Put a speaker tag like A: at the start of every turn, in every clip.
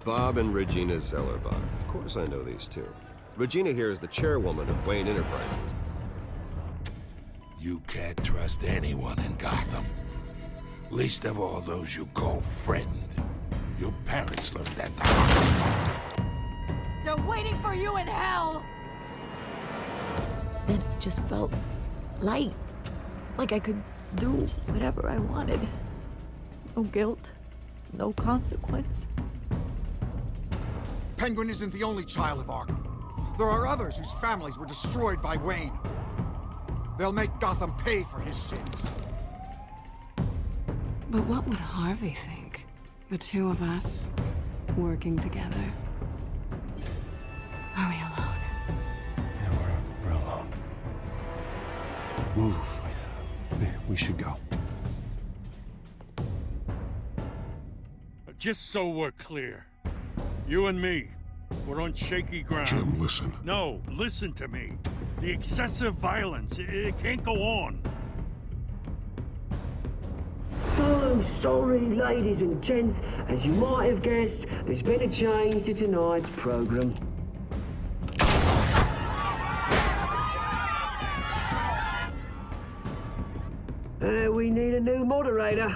A: Bob and Regina Zellerbach. Of course I know these two. Regina here is the chairwoman of Wayne Enterprises.
B: You can't trust anyone in Gotham. Least of all those you call friend. Your parents learned that the hard way.
C: They're waiting for you in hell!
D: Then it just felt light. Like I could do whatever I wanted. No guilt, no consequence.
E: Penguin isn't the only child of Arkham. There are others whose families were destroyed by Wayne. They'll make Gotham pay for his sins.
F: But what would Harvey think? The two of us, working together. Are we alone?
G: Yeah, we're alone. Move. We should go.
H: Just so we're clear, you and me, we're on shaky ground.
B: Jim, listen.
H: No, listen to me. The excessive violence, it can't go on.
I: So sorry, ladies and gents. As you might have guessed, there's been a change to tonight's program. We need a new moderator.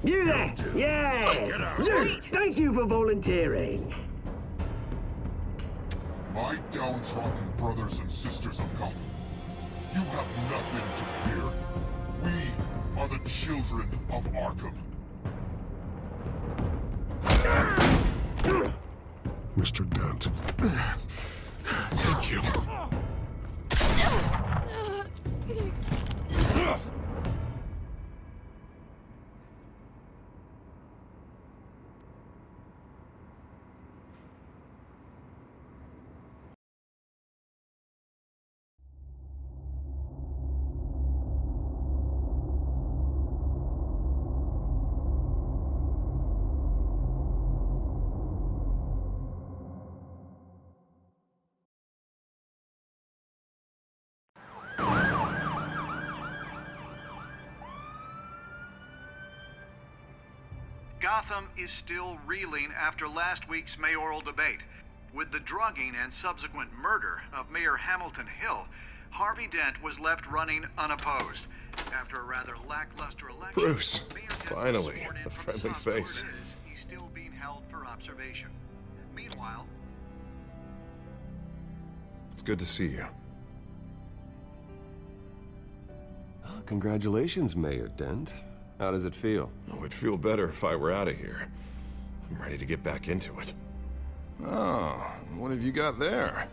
I: You there? Yes! Luke, thank you for volunteering.
B: My downtrodden brothers and sisters of Gotham, you have nothing to fear. We are the children of Arkham.
G: Mr. Dent. Thank you.
J: Gotham is still reeling after last week's mayoral debate. With the drugging and subsequent murder of Mayor Hamilton Hill, Harvey Dent was left running unopposed. After a rather lackluster election,
A: Bruce,
J: Mayor Dent was
A: finally,
J: sworn in
A: a
J: from his
A: friendly
J: hospital
A: face.
J: where it is. He's still being held for observation. Meanwhile,
A: It's good to see you. Oh, congratulations, Mayor Dent. How does it feel?
K: Oh, it'd feel better if I were out of here. I'm ready to get back into it. Oh, what have you got there?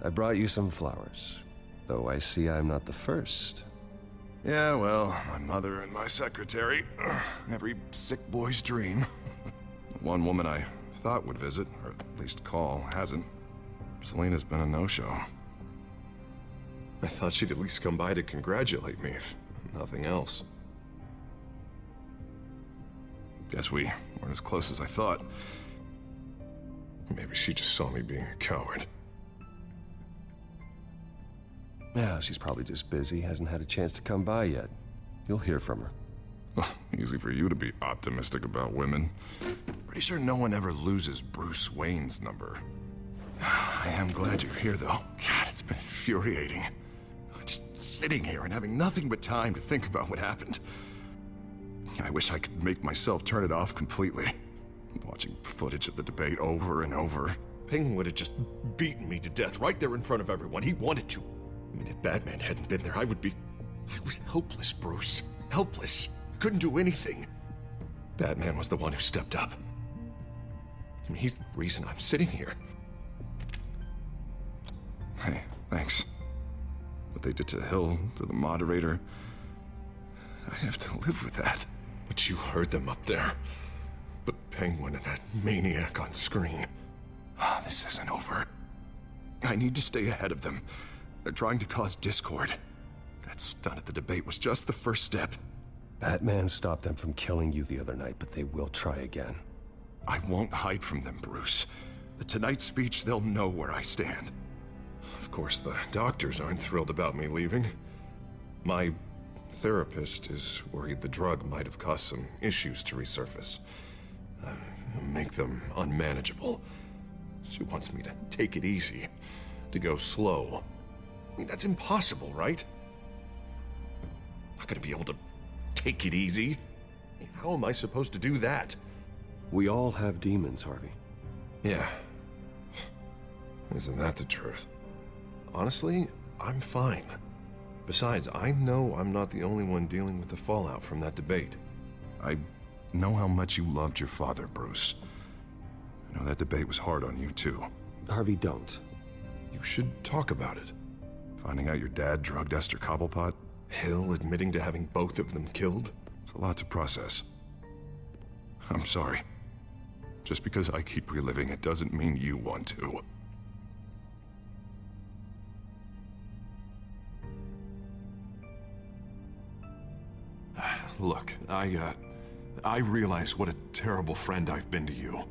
A: I brought you some flowers. Though I see I'm not the first.
K: Yeah, well, my mother and my secretary. Every sick boy's dream. One woman I thought would visit, or at least call, hasn't. Selena's been a no-show. I thought she'd at least come by to congratulate me, if nothing else. Guess we weren't as close as I thought. Maybe she just saw me being a coward.
A: Yeah, she's probably just busy, hasn't had a chance to come by yet. You'll hear from her.
K: Easy for you to be optimistic about women. Pretty sure no one ever loses Bruce Wayne's number. I am glad you're here, though. God, it's been infuriating. Just sitting here and having nothing but time to think about what happened. I wish I could make myself turn it off completely. Watching footage of the debate over and over. Penguin would have just beaten me to death right there in front of everyone. He wanted to. I mean, if Batman hadn't been there, I was helpless, Bruce. Helpless. Couldn't do anything. Batman was the one who stepped up. I mean, he's the reason I'm sitting here. Hey, thanks. What they did to Hill, to the moderator, I have to live with that. But you heard them up there. The Penguin and that maniac on screen. This isn't over. I need to stay ahead of them. They're trying to cause discord. That stunt at the debate was just the first step.
A: Batman stopped them from killing you the other night, but they will try again.
K: I won't hide from them, Bruce. The Tonight speech, they'll know where I stand. Of course, the doctors aren't thrilled about me leaving. My therapist is worried the drug might have caused some issues to resurface. Make them unmanageable. She wants me to take it easy, to go slow. I mean, that's impossible, right? I'm not gonna be able to take it easy. I mean, how am I supposed to do that?
A: We all have demons, Harvey.
K: Yeah. Isn't that the truth? Honestly, I'm fine. Besides, I know I'm not the only one dealing with the fallout from that debate. I know how much you loved your father, Bruce. I know that debate was hard on you, too.
A: Harvey, don't.
K: You should talk about it. Finding out your dad drugged Esther Cobblepot, Hill admitting to having both of them killed. It's a lot to process. I'm sorry. Just because I keep reliving it doesn't mean you want to. Look, I realize what a terrible friend I've been to you.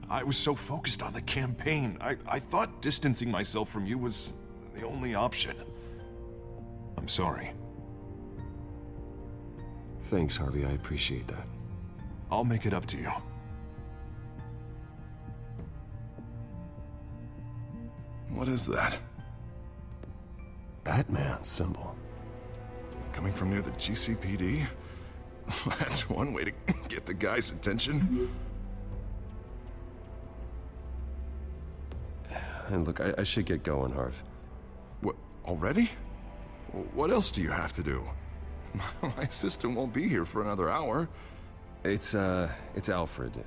K: I was so focused on the campaign. I thought distancing myself from you was the only option. I'm sorry.
A: Thanks, Harvey. I appreciate that.
K: I'll make it up to you. What is that?
A: Batman symbol.
K: Coming from near the GCPD? That's one way to get the guy's attention.
A: And look, I should get going, Harv.
K: What, already? What else do you have to do? My assistant won't be here for another hour.
A: It's Alfred.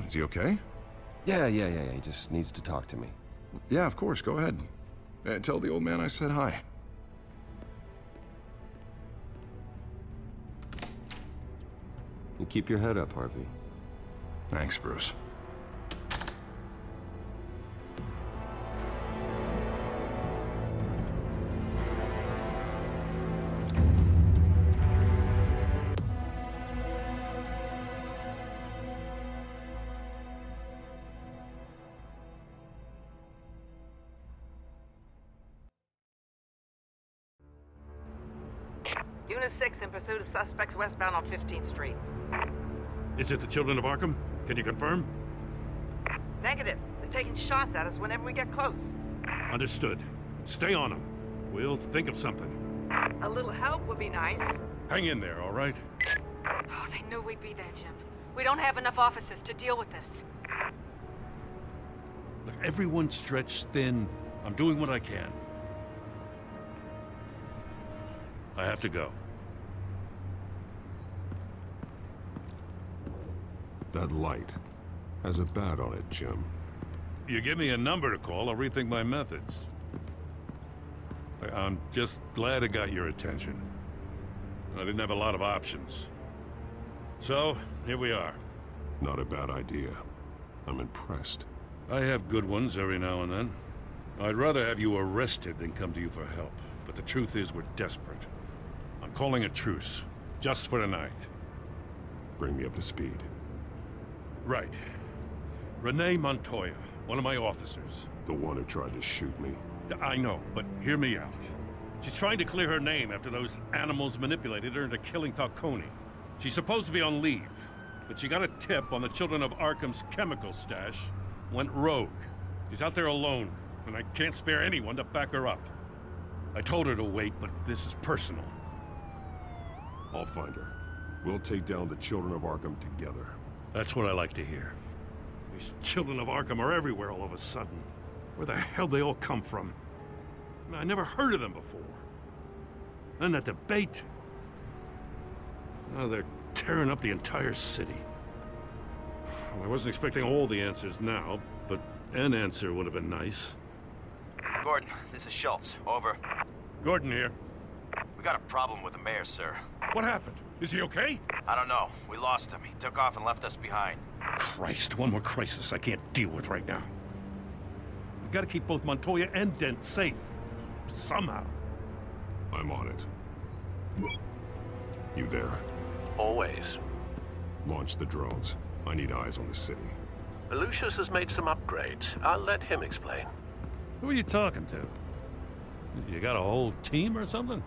K: Is he okay?
A: Yeah, he just needs to talk to me.
K: Yeah, of course, go ahead. Tell the old man I said hi.
A: You keep your head up, Harvey.
K: Thanks, Bruce.
L: Unit 6 in pursuit of suspects westbound on 15th Street.
H: Is it the Children of Arkham? Can you confirm?
L: Negative. They're taking shots at us whenever we get close.
H: Understood. Stay on them. We'll think of something.
L: A little help would be nice.
H: Hang in there, all right?
C: Oh, they knew we'd be there, Jim. We don't have enough officers to deal with this.
H: Look, everyone's stretched thin. I'm doing what I can. I have to go.
G: That light has a bat on it, Jim.
H: You give me a number to call, I'll rethink my methods. I'm just glad it got your attention. I didn't have a lot of options. So, here we are.
G: Not a bad idea. I'm impressed.
H: I have good ones every now and then. I'd rather have you arrested than come to you for help. But the truth is, we're desperate. I'm calling a truce, just for tonight.
G: Bring me up to speed.
H: Right. Renee Montoya, one of my officers.
G: The one who tried to shoot me.
H: I know, but hear me out. She's trying to clear her name after those animals manipulated her into killing Falcone. She's supposed to be on leave, but she got a tip on the Children of Arkham's chemical stash, went rogue. She's out there alone, and I can't spare anyone to back her up. I told her to wait, but this is personal.
G: I'll find her. We'll take down the Children of Arkham together.
H: Then what I like to hear. These Children of Arkham are everywhere all of a sudden. Where the hell they all come from? I never heard of them before. And that debate. Now they're tearing up the entire city. Well, I wasn't expecting all the answers now, but an answer would have been nice.
M: Gordon, this is Schultz. Over.
H: Gordon here.
M: We got a problem with the mayor, sir.
H: What happened? Is he okay?
M: I don't know. We lost him. He took off and left us behind.
H: Christ, one more crisis I can't deal with right now. We've got to keep both Montoya and Dent safe. Somehow.
G: I'm on it. You there?
N: Always.
G: Launch the drones. I need eyes on the city.
N: Lucius has made some upgrades. I'll let him explain.
H: Who are you talking to? You got a whole team or something?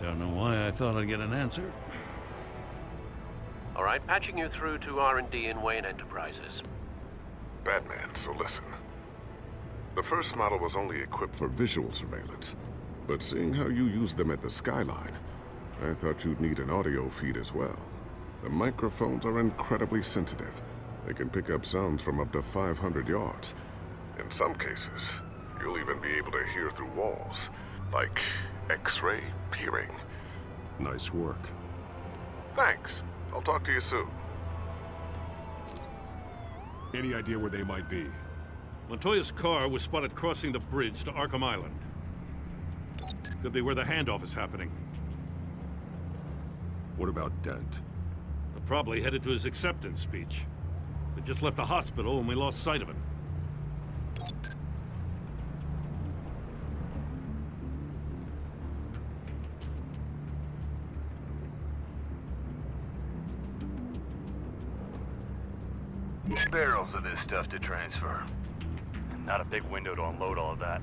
H: Don't know why I thought I'd get an answer.
N: All right, patching you through to R&D in Wayne Enterprises.
G: Batman, so listen. The first model was only equipped for visual surveillance, but seeing how you use them at the Skyline, I thought you'd need an audio feed as well. The microphones are incredibly sensitive. They can pick up sounds from up to 500 yards. In some cases, you'll even be able to hear through walls, like X-ray peering. Nice work. Thanks. I'll talk to you soon. Any idea where they might be?
H: Montoya's car was spotted crossing the bridge to Arkham Island. Could be where the handoff is happening.
G: What about Dent?
H: They're probably headed to his acceptance speech. They just left the hospital and we lost sight of him.
O: Barrels of this stuff to transfer. And not a big window to unload all of that.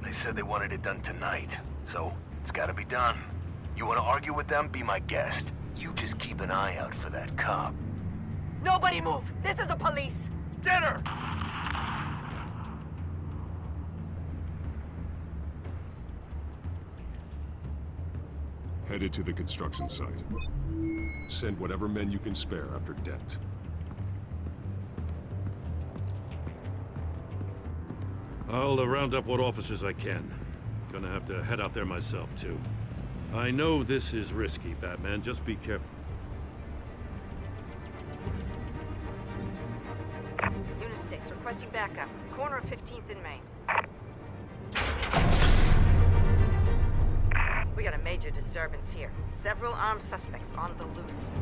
O: They said they wanted it done tonight, so it's gotta be done. You wanna argue with them? Be my guest. You just keep an eye out for that cop.
L: Nobody move! This is the police!
O: Get her!
G: Headed to the construction site. Send whatever men you can spare after Dent.
H: I'll round up what officers I can. Gonna have to head out there myself, too. I know this is risky, Batman. Just be careful.
L: Unit 6, requesting backup. Corner of 15th and Main. We got a major disturbance here. Several armed suspects on the loose.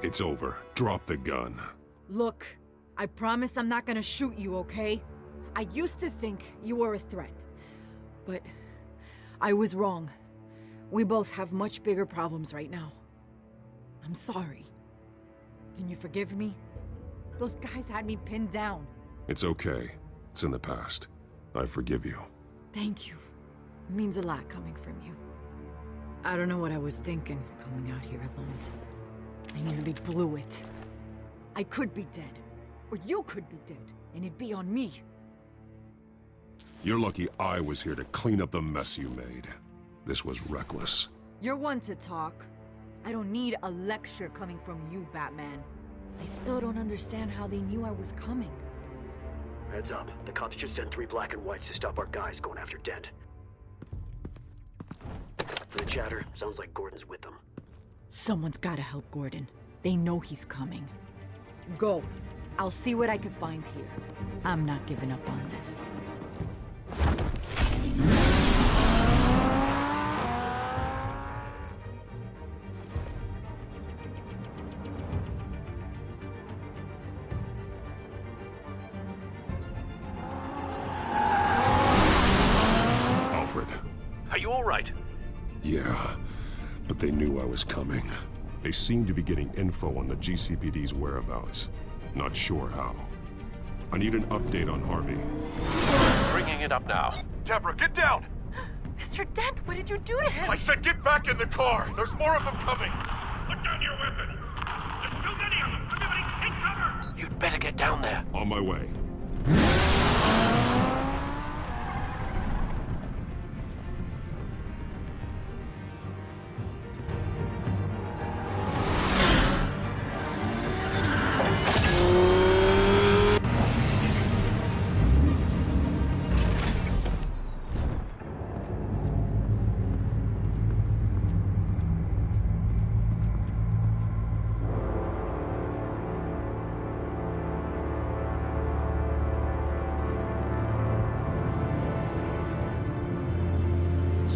G: It's over. Drop the gun.
D: Look, I promise I'm not gonna shoot you, okay? I used to think you were a threat, but I was wrong. We both have much bigger problems right now. I'm sorry. Can you forgive me? Those guys had me pinned down.
G: It's okay. It's in the past. I forgive you.
D: Thank you. It means a lot coming from you. I don't know what I was thinking, coming out here alone. I nearly blew it. I could be dead. Or you could be dead, and it'd be on me.
G: You're lucky I was here to clean up the mess you made. This was reckless.
D: You're one to talk. I don't need a lecture coming from you, Batman. I still don't understand how they knew I was coming.
P: Heads up. The cops just sent 3 black and whites to stop our guys going after Dent. For the chatter, sounds like Gordon's with them.
D: Someone's gotta help Gordon. They know he's coming. Go. I'll see what I can find here. I'm not giving up on this.
G: Alfred.
N: Are you all right?
G: Yeah, but they knew I was coming. They seem to be getting info on the GCPD's whereabouts. Not sure how. I need an update on Harvey.
N: Bringing it up now.
O: Deborah, get down!
C: Mr. Dent, what did you do to him?
O: I said get back in the car! There's more of them coming!
H: Put down your weapon! There's too many of them! Everybody take cover!
N: You'd better get down there.
G: On my way.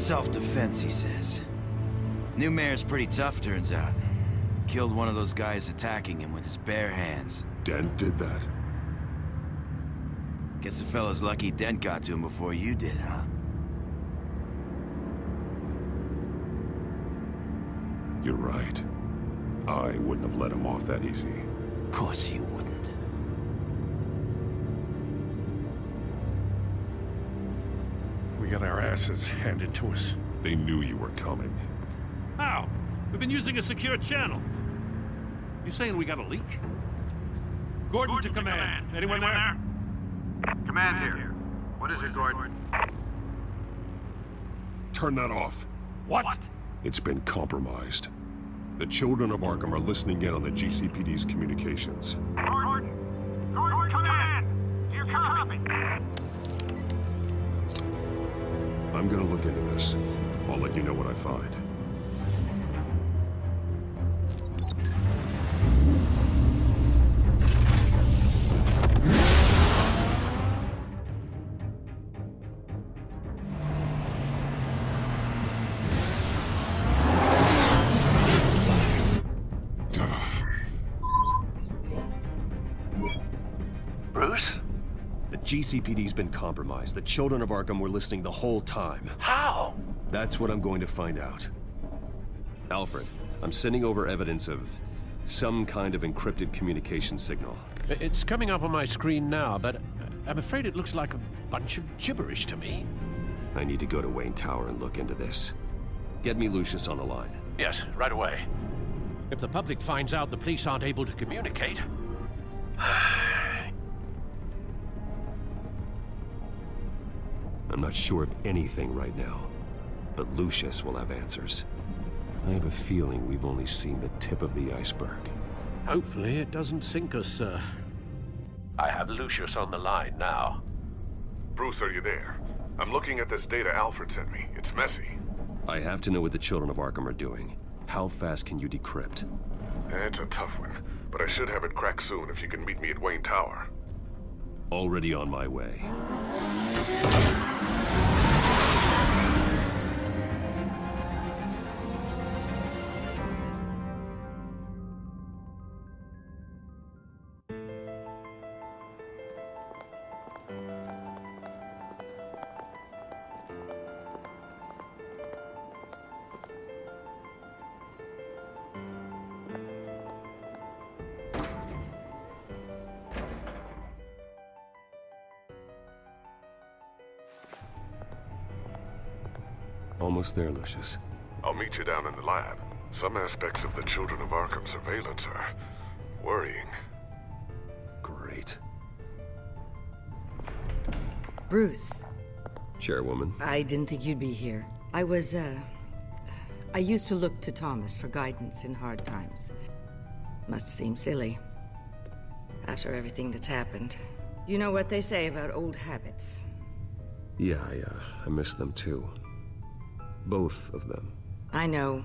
Q: Self-defense, he says. New mayor's pretty tough, turns out. Killed one of those guys attacking him with his bare hands.
G: Dent did that?
Q: Guess the fella's lucky Dent got to him before you did, huh?
G: You're right. I wouldn't have let him off that easy.
Q: Of course you wouldn't.
H: We got our asses handed to us.
G: They knew you were coming.
H: How? We've been using a secure channel. You saying we got a leak? Gordon to command. Anyone there?
J: Command here. What is it, Gordon?
G: Turn that off.
H: What?
G: It's been compromised. The children of Arkham are listening in on the GCPD's communications.
R: Gordon, command! Do you copy?
G: I'm gonna look into this. I'll let you know what I find.
N: Bruce?
A: The GCPD's been compromised. The children of Arkham were listening the whole time.
N: How?
A: That's what I'm going to find out. Alfred, I'm sending over evidence of some kind of encrypted communication signal.
N: It's coming up on my screen now, but I'm afraid it looks like a bunch of gibberish to me.
A: I need to go to Wayne Tower and look into this. Get me Lucius on the line.
N: Yes, right away. If the public finds out the police aren't able to communicate...
A: I'm not sure of anything right now, but Lucius will have answers. I have a feeling we've only seen the tip of the iceberg.
N: Hopefully it doesn't sink us, sir. I have Lucius on the line now.
G: Bruce, are you there? I'm looking at this data Alfred sent me. It's messy.
A: I have to know what the children of Arkham are doing. How fast can you decrypt?
G: It's a tough one, but I should have it cracked soon if you can meet me at Wayne Tower.
A: Already on my way. Almost there, Lucius.
G: I'll meet you down in the lab. Some aspects of the Children of Arkham surveillance are worrying.
A: Great.
S: Bruce.
A: Chairwoman.
S: I didn't think you'd be here. I used to look to Thomas for guidance in hard times. Must seem silly. After everything that's happened. You know what they say about old habits.
A: Yeah, I miss them too. Both of them.
S: I know.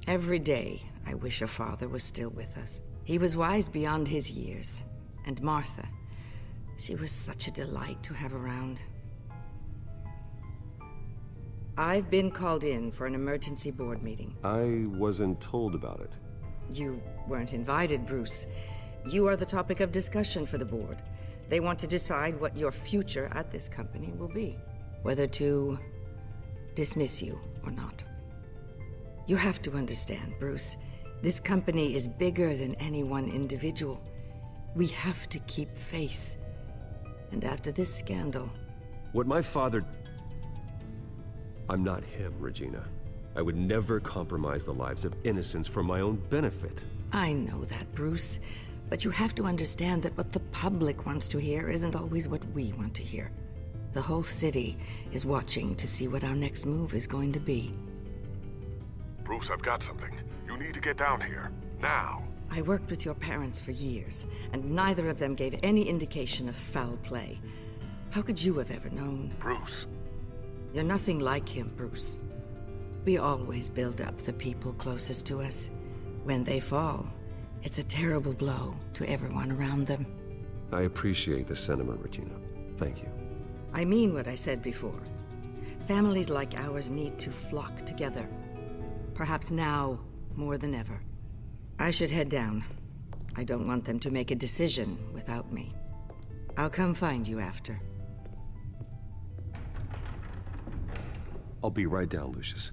S: Every day, I wish your father was still with us. He was wise beyond his years. And Martha, she was such a delight to have around. I've been called in for an emergency board meeting.
A: I wasn't told about it.
S: You weren't invited, Bruce. You are the topic of discussion for the board. They want to decide what your future at this company will be. Whether to dismiss you or not. You have to understand, Bruce. This company is bigger than any one individual. We have to keep face. And after this scandal...
A: What my father... I'm not him, Regina. I would never compromise the lives of innocents for my own benefit.
S: I know that, Bruce. But you have to understand that what the public wants to hear isn't always what we want to hear. The whole city is watching to see what our next move is going to be.
G: Bruce, I've got something. You need to get down here. Now.
S: I worked with your parents for years, and neither of them gave any indication of foul play. How could you have ever known?
G: Bruce.
S: You're nothing like him, Bruce. We always build up the people closest to us. When they fall, it's a terrible blow to everyone around them.
A: I appreciate the sentiment, Regina. Thank you.
S: I mean what I said before. Families like ours need to flock together. Perhaps now, more than ever. I should head down. I don't want them to make a decision without me. I'll come find you after.
A: I'll be right down, Lucius.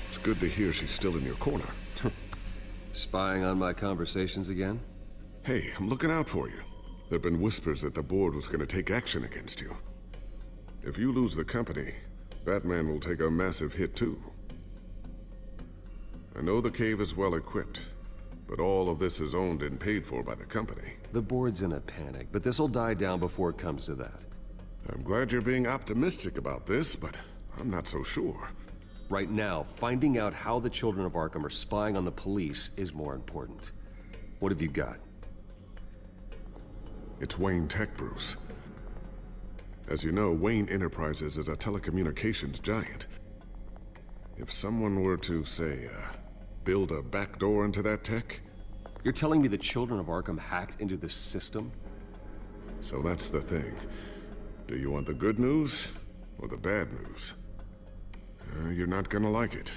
G: It's good to hear she's still in your corner.
A: Spying on my conversations again?
G: Hey, I'm looking out for you. There've been whispers that the board was going to take action against you. If you lose the company, Batman will take a massive hit too. I know the cave is well equipped, but all of this is owned and paid for by the company.
A: The board's in a panic, but this'll die down before it comes to that.
G: I'm glad you're being optimistic about this, but I'm not so sure.
A: Right now, finding out how the children of Arkham are spying on the police is more important. What have you got?
G: It's Wayne Tech, Bruce. As you know, Wayne Enterprises is a telecommunications giant. If someone were to, say, build a backdoor into that tech...
A: You're telling me the children of Arkham hacked into the system?
G: So that's the thing. Do you want the good news or the bad news? You're not gonna like it.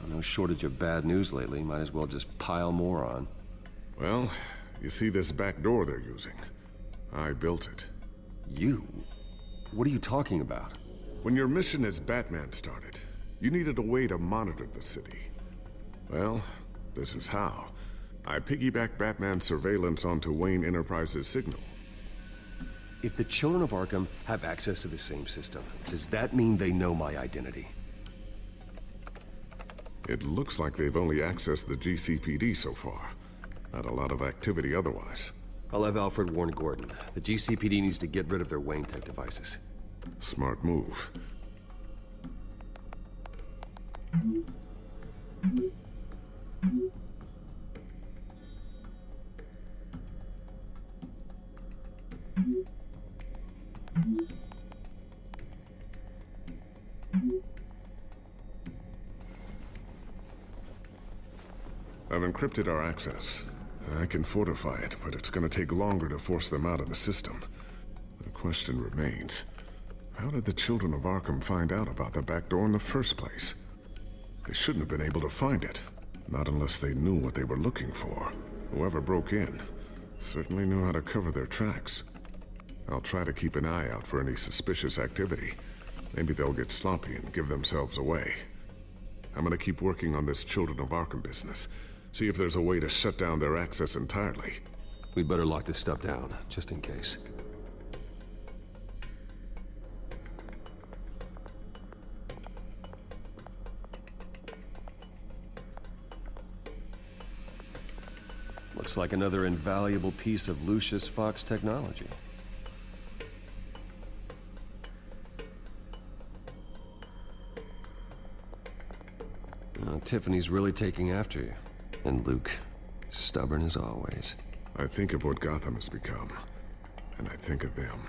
A: No shortage of bad news lately. Might as well just pile more on.
G: Well, you see this back door they're using? I built it.
A: You? What are you talking about?
G: When your mission as Batman started, you needed a way to monitor the city. Well, this is how. I piggybacked Batman's surveillance onto Wayne Enterprises' signal.
A: If the children of Arkham have access to the same system, does that mean they know my identity?
G: It looks like they've only accessed the GCPD so far. Not a lot of activity otherwise.
A: I'll have Alfred warn Gordon. The GCPD needs to get rid of their Wayne Tech devices.
G: Smart move. I've encrypted our access. I can fortify it, but it's going to take longer to force them out of the system. The question remains, how did the children of Arkham find out about the back door in the first place? They shouldn't have been able to find it. Not unless they knew what they were looking for. Whoever broke in certainly knew how to cover their tracks. I'll try to keep an eye out for any suspicious activity. Maybe they'll get sloppy and give themselves away. I'm gonna keep working on this Children of Arkham business. See if there's a way to shut down their access entirely.
A: We'd better lock this stuff down, just in case. Looks like another invaluable piece of Lucius Fox technology. Tiffany's really taking after you. And Luke, stubborn as always.
G: I think of what Gotham has become, and I think of them.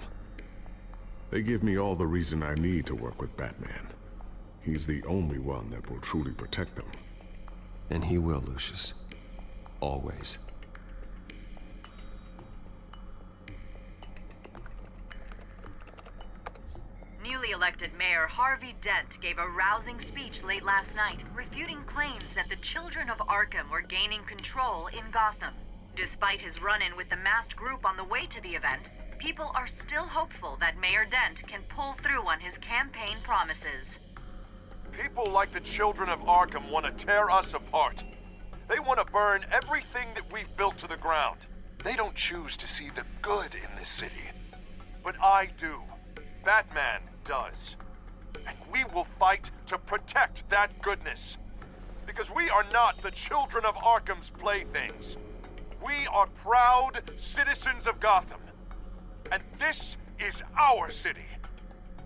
G: They give me all the reason I need to work with Batman. He's the only one that will truly protect them.
A: And he will, Lucius. Always.
T: Newly elected Mayor Harvey Dent gave a rousing speech late last night, refuting claims that the children of Arkham were gaining control in Gotham. Despite his run-in with the masked group on the way to the event, people are still hopeful that Mayor Dent can pull through on his campaign promises.
U: People like the children of Arkham want to tear us apart. They want to burn everything that we've built to the ground. They don't choose to see the good in this city. But I do. Batman does. And we will fight to protect that goodness. Because we are not the children of Arkham's playthings. We are proud citizens of Gotham. And this is our city.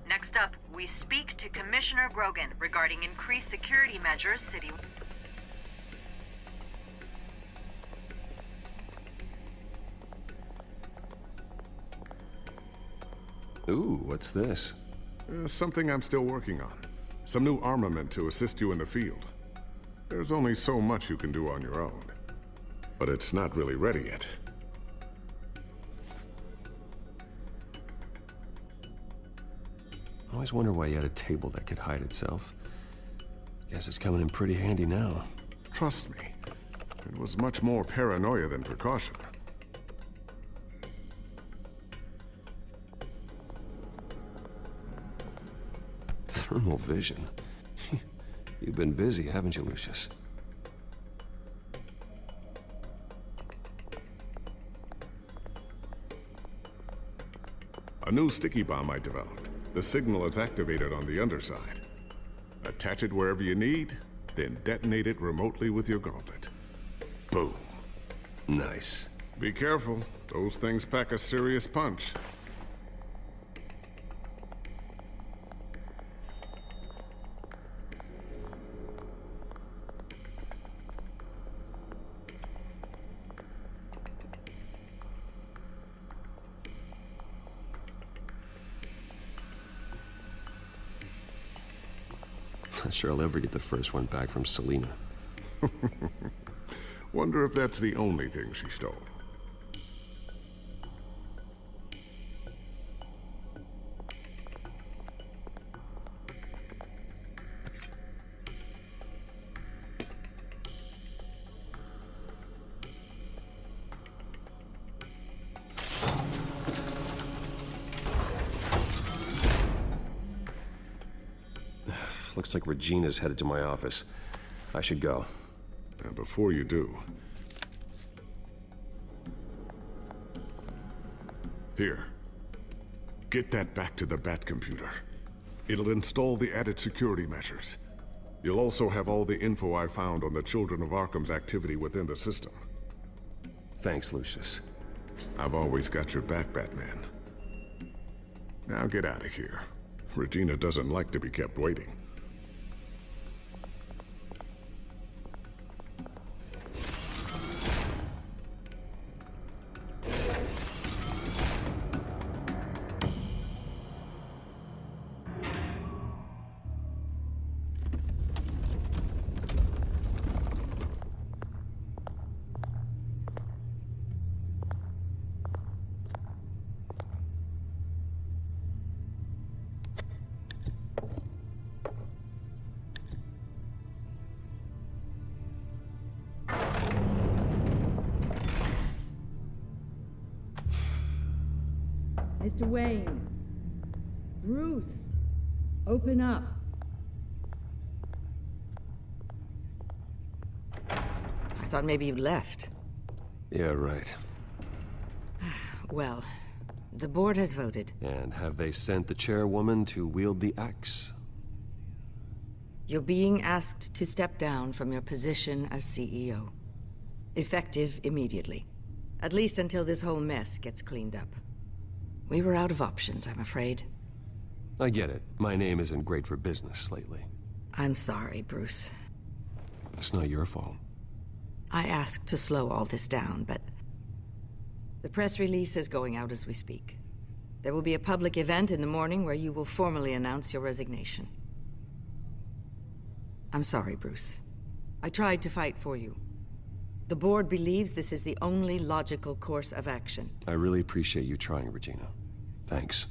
T: Next up, we speak to Commissioner Grogan regarding increased security measures city.
A: Ooh, what's this?
G: Something I'm still working on. Some new armament to assist you in the field. There's only so much you can do on your own. But it's not really ready yet.
A: I always wonder why you had a table that could hide itself. Guess it's coming in pretty handy now.
G: Trust me, it was much more paranoia than precaution.
A: Thermal vision. You've been busy, haven't you, Lucius?
G: A new sticky bomb I developed. The signal is activated on the underside. Attach it wherever you need, then detonate it remotely with your gauntlet. Boom.
A: Nice.
G: Be careful. Those things pack a serious punch.
A: Not sure I'll ever get the first one back from Selina.
G: Wonder if that's the only thing she stole.
A: Looks like Regina's headed to my office. I should go.
G: And before you do... Here. Get that back to the Bat computer. It'll install the added security measures. You'll also have all the info I found on the Children of Arkham's activity within the system.
A: Thanks, Lucius.
G: I've always got your back, Batman. Now get out of here. Regina doesn't like to be kept waiting.
S: Mr. Wayne. Bruce. Open up. I thought maybe you left.
A: Yeah, right.
S: Well, the board has voted.
A: And have they sent the chairwoman to wield the axe?
S: You're being asked to step down from your position as CEO. Effective immediately. At least until this whole mess gets cleaned up. We were out of options, I'm afraid.
A: I get it. My name isn't great for business lately.
S: I'm sorry, Bruce.
A: It's not your fault.
S: I asked to slow all this down, but... The press release is going out as we speak. There will be a public event in the morning where you will formally announce your resignation. I'm sorry, Bruce. I tried to fight for you. The board believes this is the only logical course of action.
A: I really appreciate you trying, Regina. Thanks.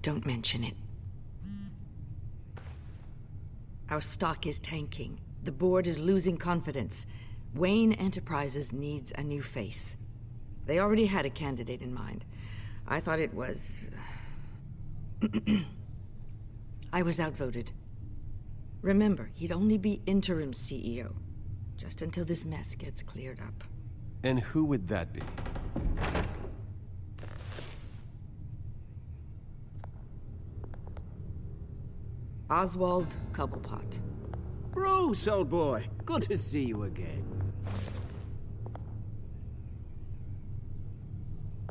S: Don't mention it. Our stock is tanking. The board is losing confidence. Wayne Enterprises needs a new face. They already had a candidate in mind. I thought it was... I was outvoted. Remember, he'd only be interim CEO, just until this mess gets cleared up.
A: And who would that be?
S: Oswald Cobblepot.
E: Bruce, old boy. Good to see you again.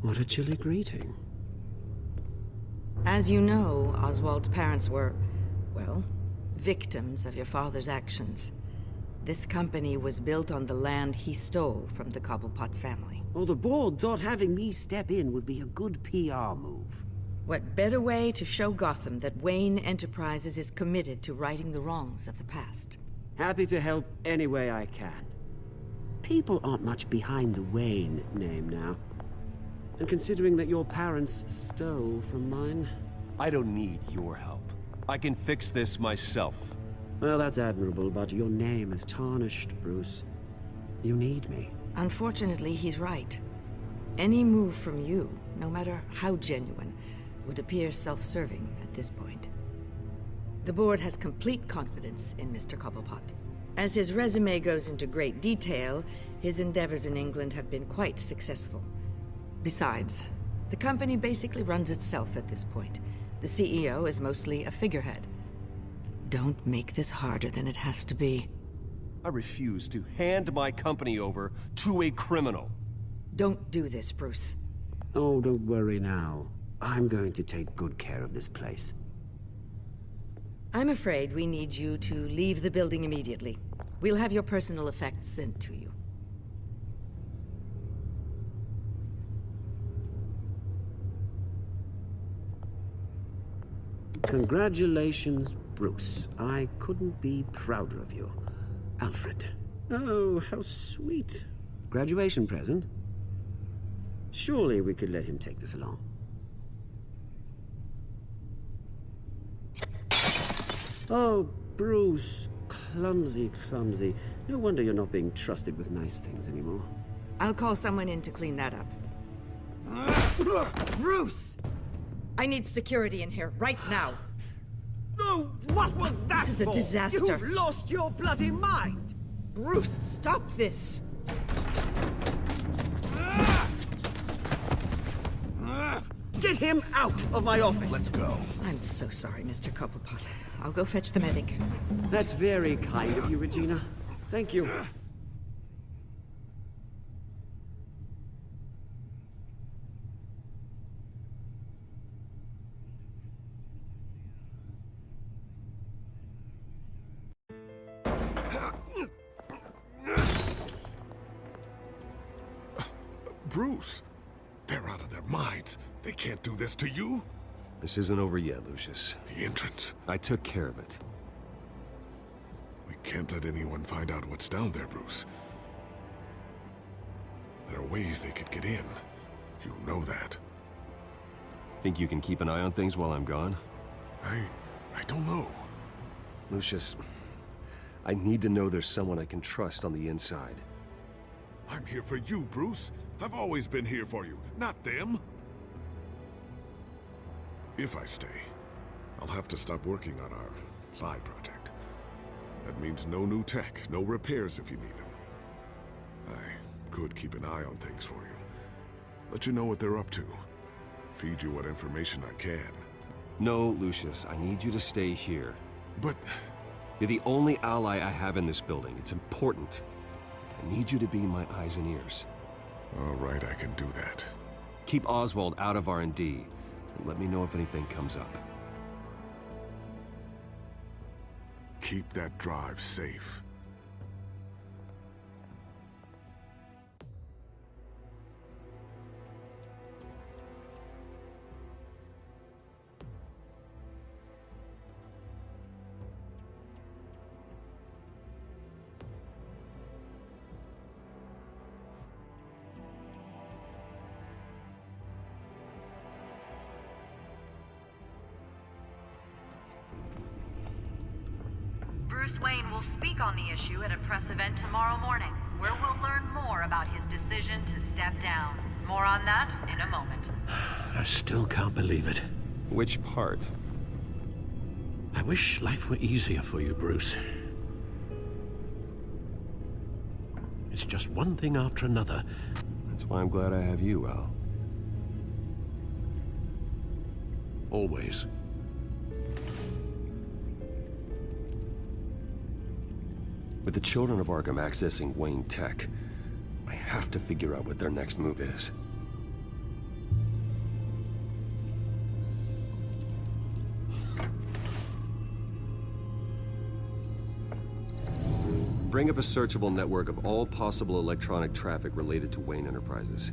E: What a chilly greeting.
S: As you know, Oswald's parents were, well, victims of your father's actions. This company was built on the land he stole from the Cobblepot family.
E: Well, the board thought having me step in would be a good PR move.
S: What better way to show Gotham that Wayne Enterprises is committed to righting the wrongs of the past?
E: Happy to help any way I can. People aren't much behind the Wayne name now. And considering that your parents stole from mine...
A: I don't need your help. I can fix this myself.
E: Well, that's admirable, but your name is tarnished, Bruce. You need me.
S: Unfortunately, he's right. Any move from you, no matter how genuine, would appear self-serving at this point. The board has complete confidence in Mr. Cobblepot. As his resume goes into great detail, his endeavors in England have been quite successful. Besides, the company basically runs itself at this point. The CEO is mostly a figurehead. Don't make this harder than it has to be.
A: I refuse to hand my company over to a criminal.
S: Don't do this, Bruce.
E: Oh, don't worry now. I'm going to take good care of this place.
S: I'm afraid we need you to leave the building immediately. We'll have your personal effects sent to you.
E: Congratulations, Bruce. I couldn't be prouder of you. Alfred. Oh, how sweet. Graduation present? Surely we could let him take this along. Oh, Bruce. Clumsy, clumsy. No wonder you're not being trusted with nice things anymore.
S: I'll call someone in to clean that up. Bruce! I need security in here, right now.
E: No, what was that
S: This is a
E: for?
S: disaster.
E: You've lost your bloody mind!
S: Bruce, stop this!
E: Get him out of my office!
K: Let's go.
S: I'm so sorry, Mr. Cobblepot. I'll go fetch the medic.
E: That's very kind of you, Regina. Thank you.
G: Bruce, they're out of their minds. They can't do this to you.
A: This isn't over yet, Lucius.
G: The entrance.
A: I took care of it.
G: We can't let anyone find out what's down there, Bruce. There are ways they could get in. You know that.
A: Think you can keep an eye on things while I'm gone?
G: I don't know.
A: Lucius, I need to know there's someone I can trust on the inside.
G: I'm here for you, Bruce. I've always been here for you, not them. If I stay, I'll have to stop working on our side project. That means no new tech, no repairs if you need them. I could keep an eye on things for you. Let you know what they're up to. Feed you what information I can.
A: No, Lucius, I need you to stay here.
G: But...
A: You're the only ally I have in this building. It's important. I need you to be my eyes and ears.
G: All right, I can do that.
A: Keep Oswald out of R&D, and let me know if anything comes up.
G: Keep that drive safe.
T: Bruce Wayne will speak on the issue at a press event tomorrow morning, where we'll learn more about his decision to step down. More on that in a moment.
N: I still can't believe it.
A: Which part?
N: I wish life were easier for you, Bruce. It's just one thing after another.
A: That's why I'm glad I have you, Al.
N: Always.
A: With the children of Arkham accessing Wayne Tech, I have to figure out what their next move is. Bring up a searchable network of all possible electronic traffic related to Wayne Enterprises.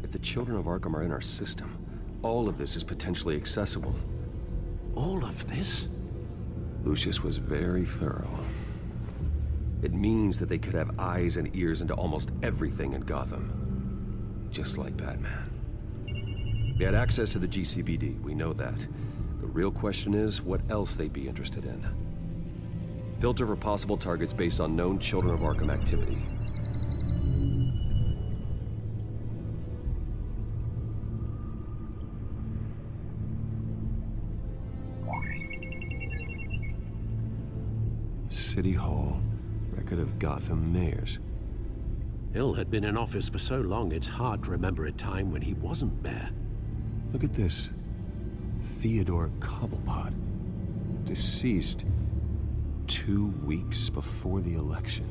A: If the children of Arkham are in our system, all of this is potentially accessible.
N: All of this?
A: Lucius was very thorough. It means that they could have eyes and ears into almost everything in Gotham. Just like Batman. They had access to the GCPD, we know that. The real question is, what else they'd be interested in. Filter for possible targets based on known Children of Arkham activity. City Hall. Record of Gotham mayors.
N: Hill had been in office for so long, it's hard to remember a time when he wasn't mayor.
A: Look at this. Theodore Cobblepot. Deceased 2 weeks before the election.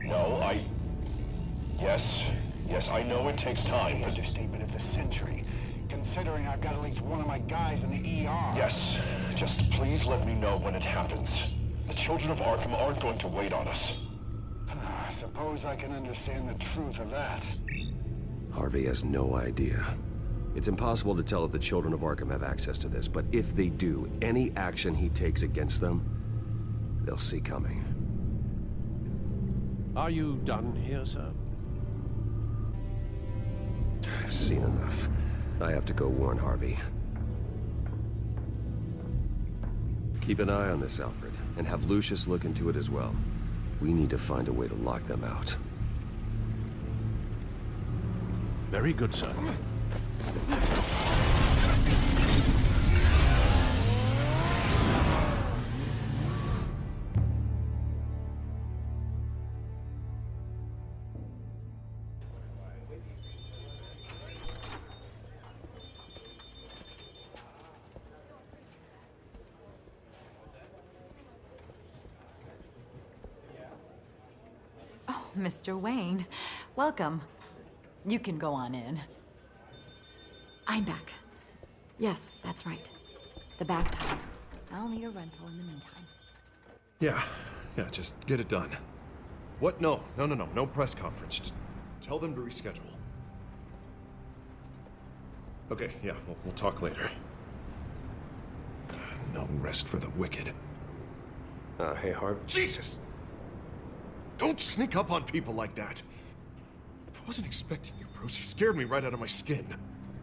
F: No, Yes, I know it takes time.
R: The understatement of the century, considering I've got at least one of my guys in the ER.
F: Yes, just please let me know when it happens. The children of Arkham aren't going to wait on us.
R: I suppose I can understand the truth of that.
A: Harvey has no idea. It's impossible to tell if the children of Arkham have access to this, but if they do, any action he takes against them, they'll see coming.
N: Are you done here, sir?
A: I've seen enough. I have to go warn Harvey. Keep an eye on this, Alfred, and have Lucius look into it as well. We need to find a way to lock them out.
N: Very good, sir.
V: Mr. Wayne, welcome. You can go on in.
D: I'm back. Yes, that's right. The back tire.
V: I'll need a rental in the meantime.
K: Yeah, just get it done. What? No press conference. Just tell them to reschedule. Okay, yeah, we'll talk later. No rest for the wicked.
A: Hey, Harv.
K: Jesus! Don't sneak up on people like that. I wasn't expecting you, Bruce. You scared me right out of my skin.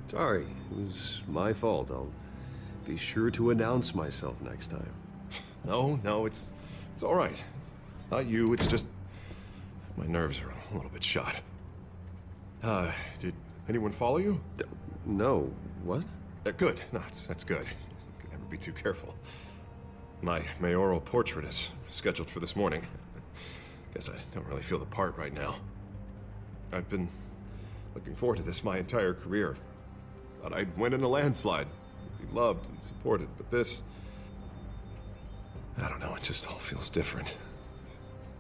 A: Sorry, it was my fault. I'll be sure to announce myself next time.
K: No, it's all right. It's not you, it's just my nerves are a little bit shot. Did anyone follow you?
A: No. What?
K: Good. No, that's good. You can never be too careful. My mayoral portrait is scheduled for this morning. Guess I don't really feel the part right now. I've been looking forward to this my entire career. Thought I'd win in a landslide, be loved and supported, but this... I don't know, it just all feels different.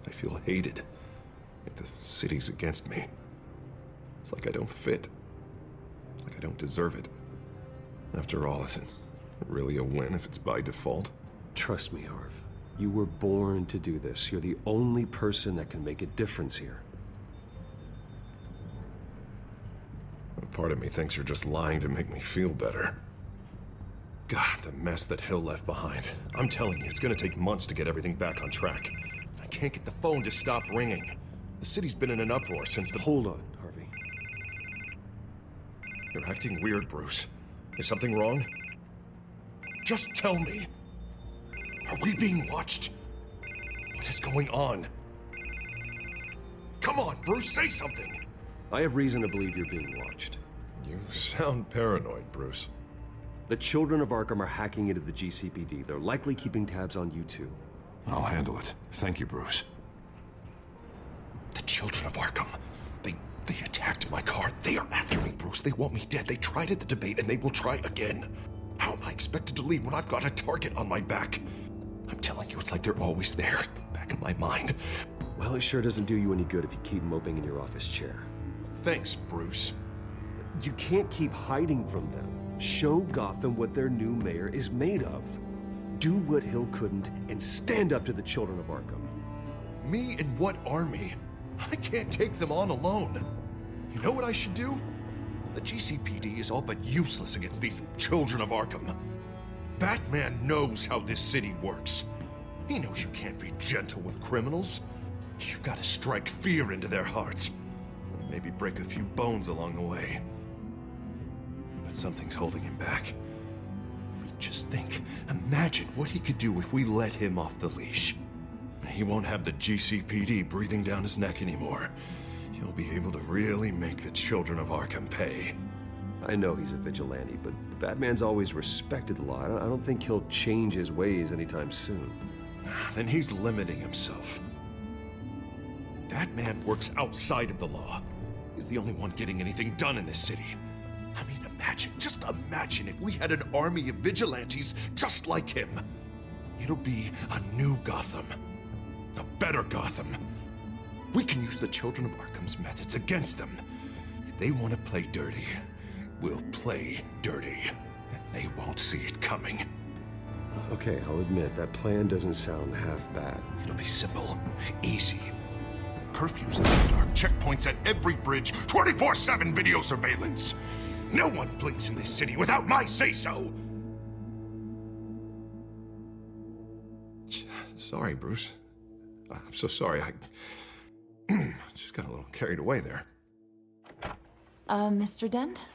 K: I feel hated. Like the city's against me. It's like I don't fit. Like I don't deserve it. After all, is it really a win if it's by default?
A: Trust me, Harv. You were born to do this. You're the only person that can make a difference here.
K: A part of me thinks you're just lying to make me feel better. God, the mess that Hill left behind. I'm telling you, it's gonna take months to get everything back on track. I can't get the phone to stop ringing. The city's been in an uproar since the...
A: Hold on, Harvey.
K: You're acting weird, Bruce. Is something wrong? Just tell me. Are we being watched? What is going on? Come on, Bruce, say something!
A: I have reason to believe you're being watched.
K: You sound paranoid, Bruce.
A: The children of Arkham are hacking into the GCPD. They're likely keeping tabs on you too.
K: I'll handle it. Thank you, Bruce. The children of Arkham. They attacked my car. They are after me, Bruce. They want me dead. They tried at the debate, and they will try again. How am I expected to leave when I've got a target on my back? I'm telling you, it's like they're always there, in the back of my mind.
A: Well, it sure doesn't do you any good if you keep moping in your office chair.
K: Thanks, Bruce.
A: You can't keep hiding from them. Show Gotham what their new mayor is made of. Do what Hill couldn't, and stand up to the children of Arkham.
K: Me and what army? I can't take them on alone. You know what I should do? The GCPD is all but useless against these children of Arkham. Batman knows how this city works. He knows you can't be gentle with criminals. You've got to strike fear into their hearts. Maybe break a few bones along the way. But something's holding him back. I mean, just think. Imagine what he could do if we let him off the leash. He won't have the GCPD breathing down his neck anymore. He'll be able to really make the children of Arkham pay.
A: I know he's a vigilante, but Batman's always respected the law. I don't think he'll change his ways anytime soon.
K: Then he's limiting himself. Batman works outside of the law. He's the only one getting anything done in this city. I mean, just imagine if we had an army of vigilantes just like him. It'll be a new Gotham. A better Gotham. We can use the children of Arkham's methods against them. If they want to play dirty, we'll play dirty. And they won't see it coming.
A: Okay, I'll admit, that plan doesn't sound half bad.
K: It'll be simple, easy. Curfews in the dark, checkpoints at every bridge, 24/7 video surveillance. No one blinks in this city without my say-so. Sorry, Bruce. I'm so sorry. I just got a little carried away there.
V: Mr. Dent?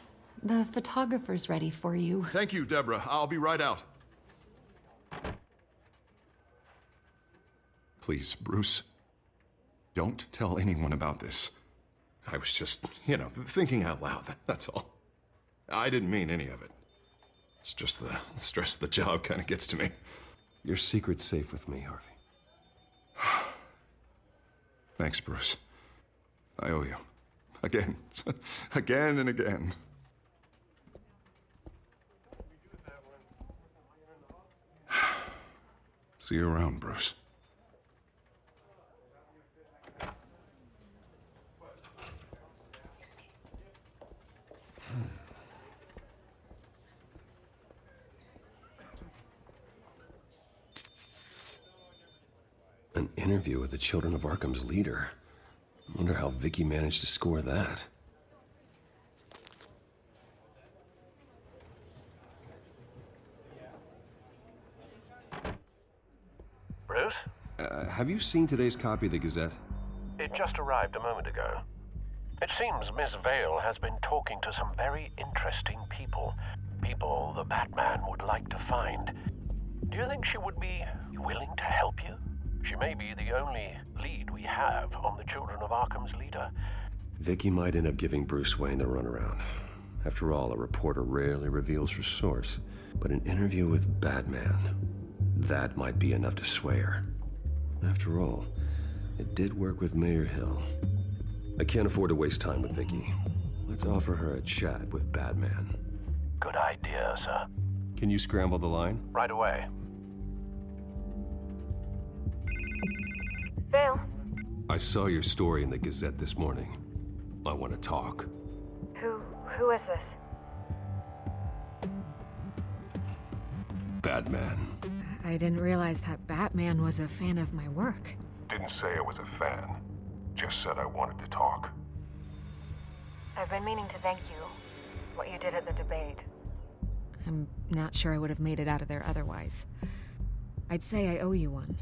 V: The photographer's ready for you.
K: Thank you, Deborah. I'll be right out. Please, Bruce, don't tell anyone about this. I was just, thinking out loud, that's all. I didn't mean any of it. It's just the stress of the job kind of gets to me.
A: Your secret's safe with me, Harvey.
K: Thanks, Bruce. I owe you. Again. Again and again. See you around, Bruce.
A: An interview with the Children of Arkham's leader. I wonder how Vicky managed to score that.
N: Bruce?
A: Have you seen today's copy of the Gazette?
N: It just arrived a moment ago. It seems Miss Vale has been talking to some very interesting people. People the Batman would like to find. Do you think she would be willing to help you? She may be the only lead we have on the Children of Arkham's leader.
A: Vicky might end up giving Bruce Wayne the runaround. After all, a reporter rarely reveals her source. But an interview with Batman, that might be enough to sway her. After all, it did work with Mayor Hill. I can't afford to waste time with Vicky. Let's offer her a chat with Batman.
N: Good idea, sir.
A: Can you scramble the line?
N: Right away.
C: Vale.
A: I saw your story in the Gazette this morning. I want to talk.
C: Who is this?
A: Batman.
B: I didn't realize that Batman was a fan of my work.
G: Didn't say I was a fan. Just said I wanted to talk.
C: I've been meaning to thank you. What you did at the debate.
B: I'm not sure I would have made it out of there otherwise. I'd say I owe you one.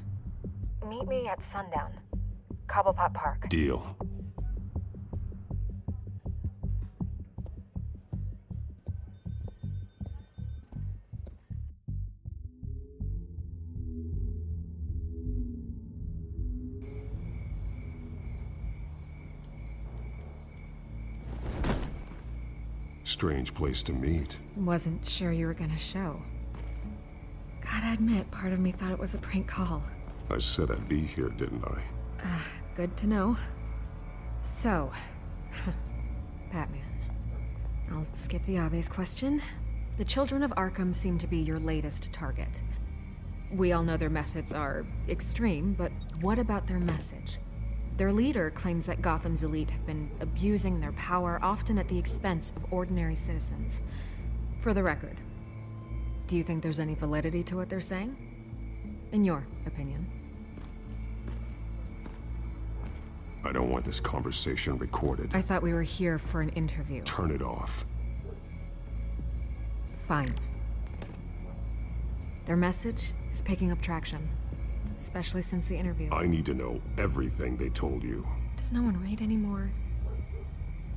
C: Meet me at sundown. Cobblepot Park.
A: Deal.
G: Strange place to meet.
B: Wasn't sure you were gonna show. Gotta admit, part of me thought it was a prank call.
G: I said I'd be here, didn't I?
B: Good to know. So, Batman. I'll skip the obvious question. The Children of Arkham seem to be your latest target. We all know their methods are extreme, but what about their message? Their leader claims that Gotham's elite have been abusing their power, often at the expense of ordinary citizens. For the record, do you think there's any validity to what they're saying? In your opinion?
G: I don't want this conversation recorded.
B: I thought we were here for an interview.
G: Turn it off.
B: Fine. Their message is picking up traction, especially since the interview.
G: I need to know everything they told you.
B: Does no one read anymore?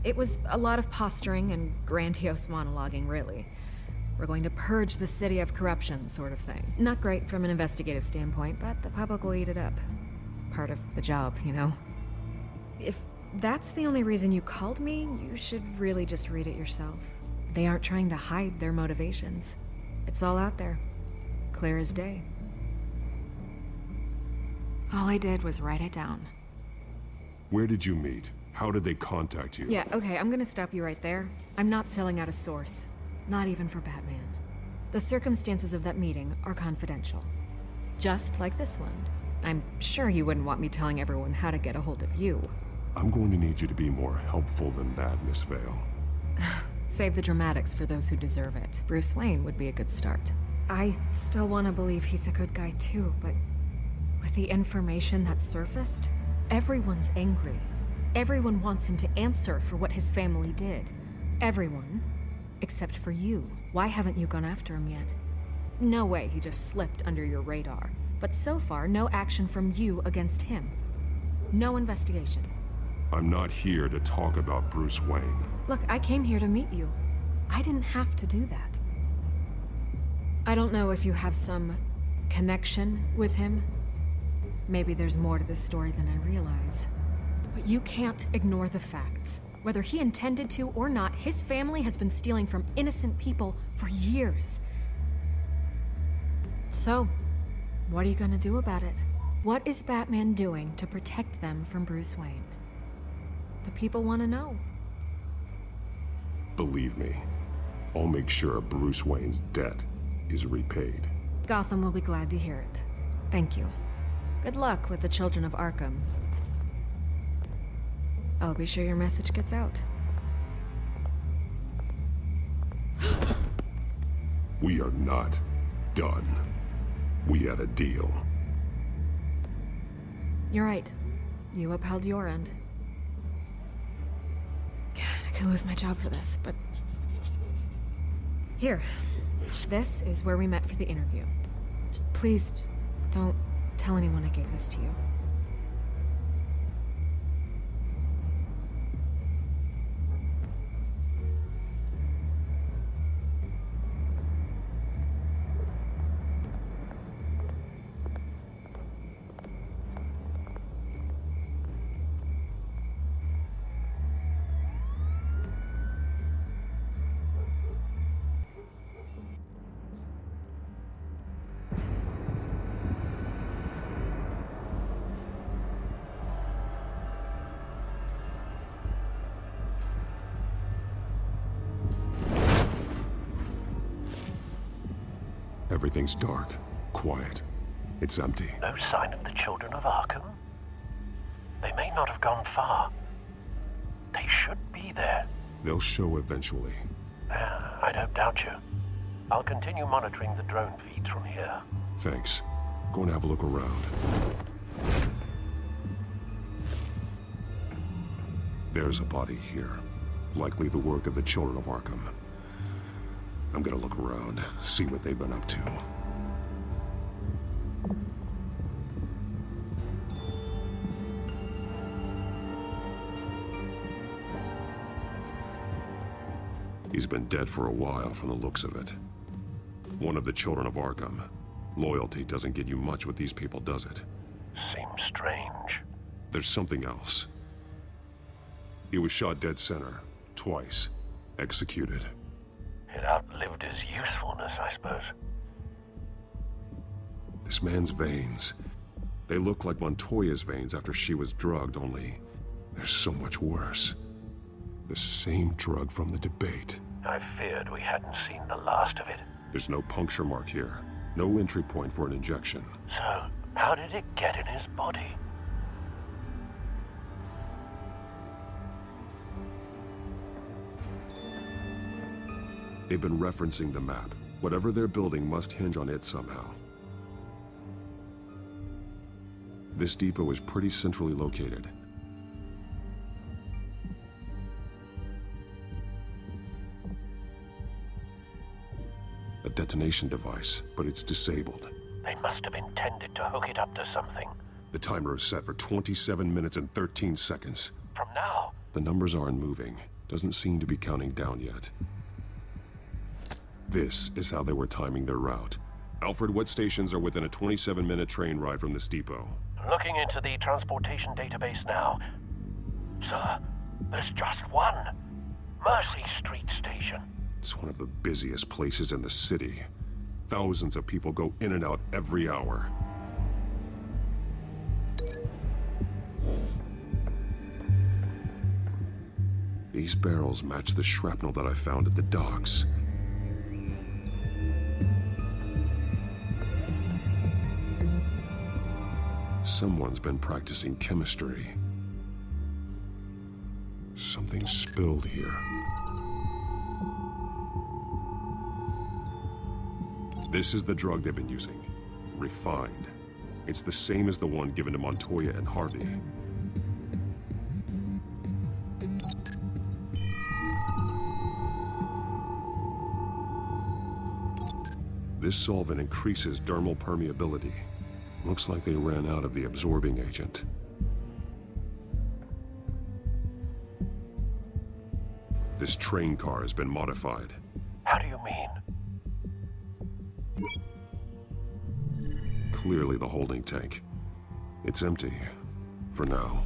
B: It was a lot of posturing and grandiose monologuing, really. We're going to purge the city of corruption, sort of thing. Not great from an investigative standpoint, but the public will eat it up. Part of the job, you know? If that's the only reason you called me, you should really just read it yourself. They aren't trying to hide their motivations. It's all out there. Clear as day. All I did was write it down.
G: Where did you meet? How did they contact you?
B: Yeah, okay, I'm gonna stop you right there. I'm not selling out a source. Not even for Batman. The circumstances of that meeting are confidential. Just like this one. I'm sure you wouldn't want me telling everyone how to get a hold of you.
G: I'm going to need you to be more helpful than that, Miss Vale.
B: Save the dramatics for those who deserve it. Bruce Wayne would be a good start. I still want to believe he's a good guy too, but with the information that surfaced, everyone's angry. Everyone wants him to answer for what his family did. Everyone, except for you. Why haven't you gone after him yet? No way he just slipped under your radar. But so far, no action from you against him. No investigation.
G: I'm not here to talk about Bruce Wayne.
B: Look, I came here to meet you. I didn't have to do that. I don't know if you have some connection with him. Maybe there's more to this story than I realize. But you can't ignore the facts. Whether he intended to or not, his family has been stealing from innocent people for years. So, what are you gonna do about it? What is Batman doing to protect them from Bruce Wayne? The people want to know.
G: Believe me, I'll make sure Bruce Wayne's debt is repaid.
B: Gotham will be glad to hear it. Thank you. Good luck with the Children of Arkham. I'll be sure your message gets out.
G: We are not done. We had a deal.
B: You're right. You upheld your end. God, I could lose my job for this, but... Here. This is where we met for the interview. Just please, don't tell anyone I gave this to you.
G: Everything's dark, quiet. It's empty.
N: No sign of the Children of Arkham? They may not have gone far. They should be there.
G: They'll show eventually.
N: I don't doubt you. I'll continue monitoring the drone feeds from here.
G: Thanks. Go and have a look around. There's a body here. Likely the work of the Children of Arkham. I'm gonna look around, see what they've been up to. He's been dead for a while from the looks of it. One of the Children of Arkham. Loyalty doesn't get you much with these people, does it?
N: Seems strange.
G: There's something else. He was shot dead center, twice.
A: executed.
N: It outlived his usefulness, I suppose.
A: This man's veins, they look like Montoya's veins after she was drugged, only they're so much worse. The same drug from the debate.
N: I feared we hadn't seen the last of it.
A: There's no puncture mark here. No entry point for an injection.
N: So, how did it get in his body?
A: They've been referencing the map. Whatever they're building must hinge on it somehow. This depot is pretty centrally located. A detonation device, but it's disabled.
N: They must have intended to hook it up to something.
A: The timer is set for 27 minutes and 13 seconds.
N: From now?
A: The numbers aren't moving. Doesn't seem to be counting down yet. This is how they were timing their route. Alfred, what stations are within a 27-minute train ride from this depot?
N: Looking into the transportation database now. Sir, there's just one. Mercy Street Station.
A: It's one of the busiest places in the city. Thousands of people go in and out every hour. These barrels match the shrapnel that I found at the docks. Someone's been practicing chemistry. Something spilled here. This is the drug they've been using. Refined. It's the same as the one given to Montoya and Harvey. This solvent increases dermal permeability. Looks like they ran out of the absorbing agent. This train car has been modified.
N: How do you mean?
A: Clearly the holding tank. It's empty. For now.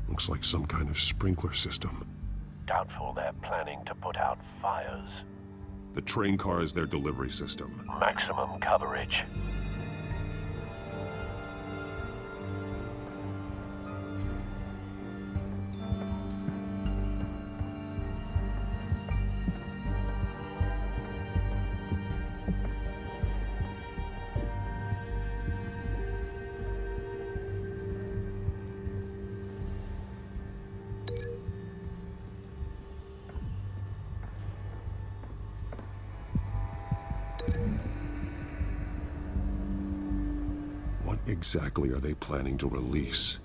A: Looks like some kind of sprinkler system.
N: Doubtful they're planning to put out fires.
A: The train car is their delivery system.
N: Maximum coverage.
A: What exactly are they planning to release?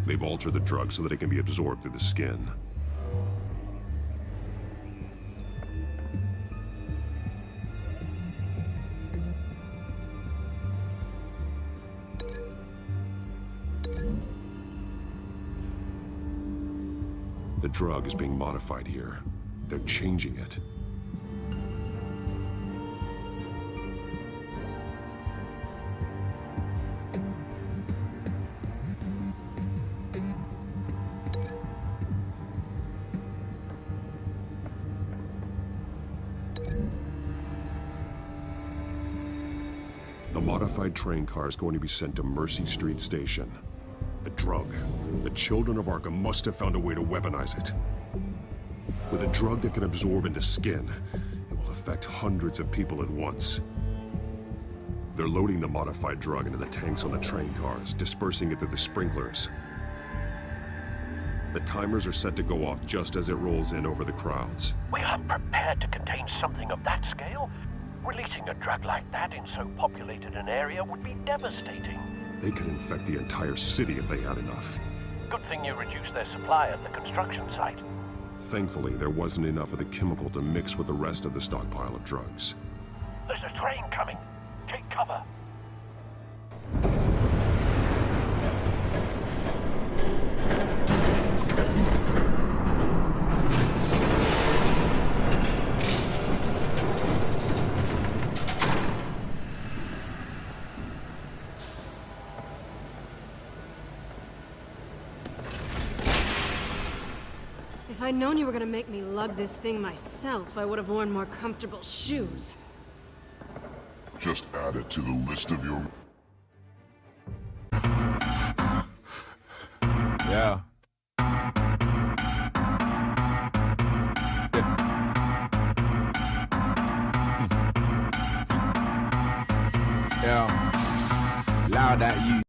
A: They've altered the drug so that it can be absorbed through the skin. The drug is being modified here. They're changing it. The modified train car is going to be sent to Mercy Street Station. The drug. The children of Arkham must have found a way to weaponize it. With a drug that can absorb into skin, it will affect hundreds of people at once. They're loading the modified drug into the tanks on the train cars, dispersing it through the sprinklers. The timers are set to go off just as it rolls in over the crowds.
N: We aren't prepared to contain something of that scale. Releasing a drug like that in so populated an area would be devastating.
A: They could infect the entire city if they had enough.
N: Good thing you reduced their supply at the construction site.
A: Thankfully, there wasn't enough of the chemical to mix with the rest of the stockpile of drugs.
N: There's a train coming. Take cover.
I: If I'd known you were gonna make me lug this thing myself, I would have worn more comfortable shoes.
G: Just add it to the list of your...
M: Yeah. Yeah. Loud at you.